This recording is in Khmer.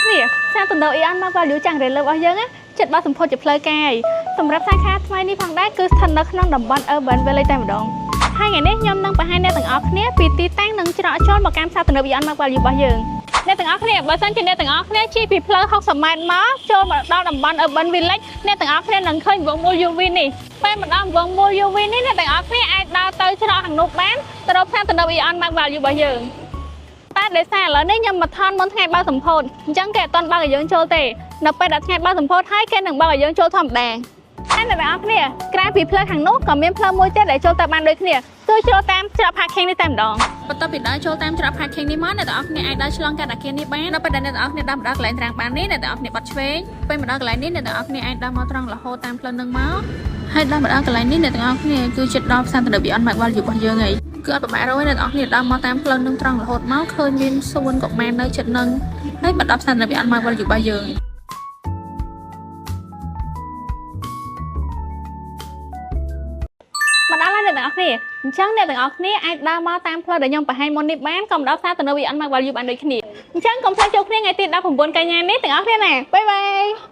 នេះសាទៅនៅអ៊ីអនមកvalue ចាំងរលើរបស់យើងចិត្តបោះសម្ពោធជាផ្លូវកាយសម្រាប់សាខាថ្មីនេះផងដែរគឺស្ថិតនៅក្នុងតំបន់ Urban Village តែម្ដងហើយថ្ងៃនេះខ្ញុំនឹងបង្ហាញអ្នកទាំងអស់គ្នាពីទីតាំងនិងច្រកចូលមកកាន់សាទៅនៅអ៊ីអនមកvalue របស់យើងអ្នកទាំងអស់គ្នាបើសិនជាអ្នកទាំងអស់គ្នាជិះពីផ្លូវ60ម៉ែត្រមកចូលមកដល់តំបន់ Urban Village អ្នកទាំងអស់គ្នានឹងឃើញវងមូល UV នេះពេលមកដល់វងមូល UV នេះអ្នកទាំងអស់គ្នាអាចដើរទៅច្រកខាងនោះបានទៅរកសាទៅនៅអ៊ីអនមកvalue របស់យើងតែដោយសារឥឡូវនេះខ្ញុំមកថនមុនថ្ងៃបើកសម្ពោធអញ្ចឹងគេអត់ទាន់បើកឲ្យយើងចូលទេនៅពេលដល់ថ្ងៃបើកសម្ពោធហើយគេនឹងបើកឲ្យយើងចូលធម្មតាហើយអ្នកទាំងអស់គ្នាក្រៅពីផ្លូវខាងនោះក៏មានផ្លូវមួយទៀតដែលចូលទៅបានដូចគ្នាគឺចូលតាមច្រក parking នេះតែម្ដងបន្ទាប់ពីដើរចូលតាមច្រក parking នេះមកអ្នកទាំងអស់គ្នាអាចដើរឆ្លងកាត់អគារនេះបាននៅពេលដែលអ្នកទាំងអស់គ្នាដើរមកដល់កន្លែងត្រាំងបាននេះអ្នកទាំងអស់គ្នាបាត់ឆ្វេងពេលមកដល់កន្លែងនេះអ្នកទាំងអស់គ្នាអាចដើរមកត្រង់រហូតតាមផ្លូវនឹងមកហើយដើរមកដល់កន្លែងនេះអ្នកទាំងអស់គ្នាគឺជិតដល់ផ្សារទំនើប Beyond Mark Value របស់យើងហើយគឺអត់ប្រមាថរួយអ្នកទាំងអស់គ្នាដើរមកតាមផ្លូវនឹងត្រង់រហូតមកឃើញមានសួនកុមារនៅជិតនឹងហើយមកដល់ផ្សារទំនើប Beyond Mark Value របស់យើងមកដល់ហើយអ្នកទាំងអស់គ្នាអញ្ចឹងអ្នកទាំងអស់គ្នាអាចដើរមកតាមផ្លូវដែលខ្ញុំបង្ហាញមុននេះបានក៏មកដល់ផ្សារទំនើប Beyond Mark Value បានដូចគ្នាអញ្ចឹងកុំភ្លេចចូលគ្នាថ្ងៃទី19 កញ្ញានេះទាំងអស់គ្នាណាបាយបាយ